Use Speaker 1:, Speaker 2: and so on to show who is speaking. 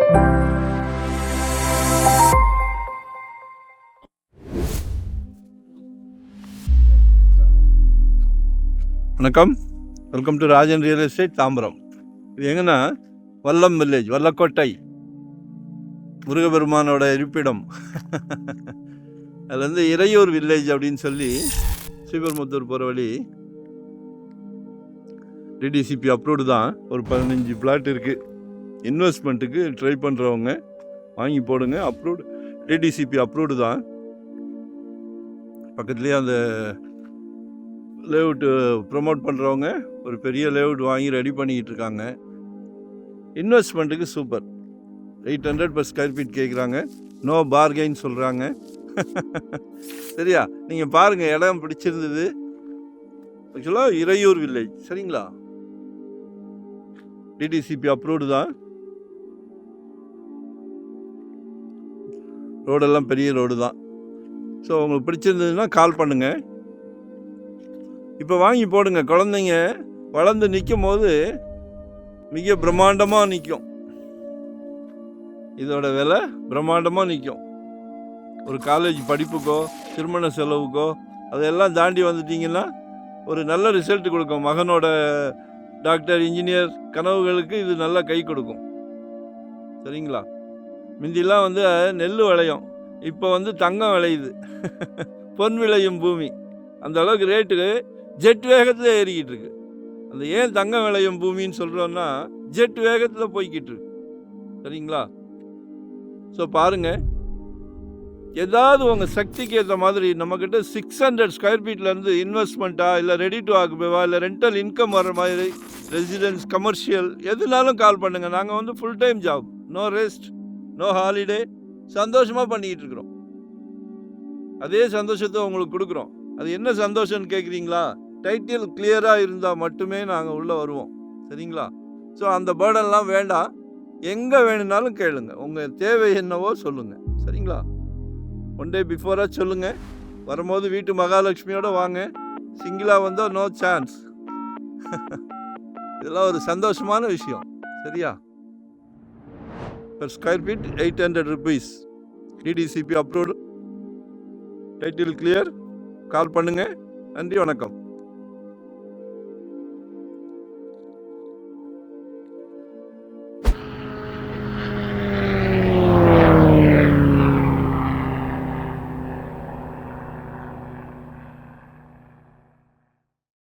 Speaker 1: வணக்கம், welcome to Rajan real estate Tambaram. இது எங்கன்னா வல்லம் வில்லேஜ், வல்லக்கோட்டை முருகபெருமானோட இருப்பிடம். அதுலேருந்து இறையூர் வில்லேஜ் அப்படின்னு சொல்லி ஸ்ரீபெரும்புத்தூர் போகிற வழி. டிடிசிபி அப்ரூவ்டு தான். ஒரு 15 பிளாட் இருக்குது. இன்வெஸ்ட்மெண்ட்டுக்கு ட்ரை பண்ணுறவங்க வாங்கி போடுங்க. அப்ரூவ்டு, டிடிசிபி அப்ரூவ்டு தான். பக்கத்துலேயே அந்த லேஅவுட்டு ப்ரொமோட் பண்ணுறவங்க ஒரு பெரிய லேஅவுட் வாங்கி ரெடி பண்ணிக்கிட்டு இருக்காங்க. இன்வெஸ்ட்மெண்ட்டுக்கு சூப்பர். 800 per ஸ்கொயர் ஃபீட் கேட்குறாங்க. நோ பார்கெயின் சொல்கிறாங்க. சரியா? நீங்கள் பாருங்கள், இடம் பிடிச்சிருந்தது. ஆக்சுவலாக இறையூர் வில்லேஜ், சரிங்களா? டிடிசிபி அப்ரூவ்டு தான். ரோடெல்லாம் பெரிய ரோடு தான். ஸோ உங்களுக்கு பிடிச்சிருந்ததுன்னா கால் பண்ணுங்கள். இப்போ வாங்கி போடுங்க. குழந்தைங்க வளர்ந்து நிற்கும் போது மிக பிரம்மாண்டமாக நிற்கும். இதோட விலை பிரம்மாண்டமாக நிற்கும். ஒரு காலேஜ் படிப்புக்கோ திருமண செலவுக்கோ அதெல்லாம் தாண்டி வந்துட்டிங்கன்னா ஒரு நல்ல ரிசல்ட் கொடுக்கும். மகனோட டாக்டர், இன்ஜினியர் கனவுகளுக்கு இது நல்லா கை கொடுக்கும். சரிங்களா? முந்திலாம் வந்து நெல் விளையும், இப்போ வந்து தங்கம் விளையுது. பொன் விளையும் பூமி. அந்த அளவுக்கு ரேட்டு ஜெட் வேகத்தில் ஏறிக்கிட்டு இருக்கு. அந்த ஏன் தங்கம் விளையும் பூமின்னு சொல்கிறோன்னா ஜெட் வேகத்தில் போய்கிட்டு இருக்கு. சரிங்களா? ஸோ பாருங்கள், ஏதாவது உங்கள் சக்திக்கு ஏற்ற மாதிரி நம்மக்கிட்ட 600 ஸ்கொயர் ஃபீட்லேருந்து இன்வெஸ்ட்மெண்ட்டா, இல்லை ரெடி டு ஆக்குபேவா, இல்லை ரெண்டல் இன்கம் வர மாதிரி ரெசிடென்ஸ், கமர்ஷியல் எதுனாலும் கால் பண்ணுங்கள். நாங்கள் வந்து full time job, no rest, no holiday, சந்தோஷமாக பண்ணிக்கிட்டு இருக்கிறோம். அதே சந்தோஷத்தை உங்களுக்கு கொடுக்குறோம். அது என்ன சந்தோஷம்னு கேட்குறீங்களா? டைட்டில் கிளியராக இருந்தால் மட்டுமே நாங்கள் உள்ளே வருவோம். சரிங்களா? ஸோ அந்த பேர்டன்லாம் வேண்டாம். எங்கே வேணும்னாலும் கேளுங்க. உங்கள் தேவை என்னவோ சொல்லுங்கள். சரிங்களா? ஒன் டே பிஃபோராக சொல்லுங்கள். வரும்போது வீட்டு மகாலட்சுமியோடு வாங்க. சிங்கிளாக வந்தால் நோ சான்ஸ். இதெல்லாம் ஒரு சந்தோஷமான விஷயம். சரியா? per square feet 800 rupees. DTCP approved, title clear. Call பண்ணுங்கள். நன்றி, வணக்கம்.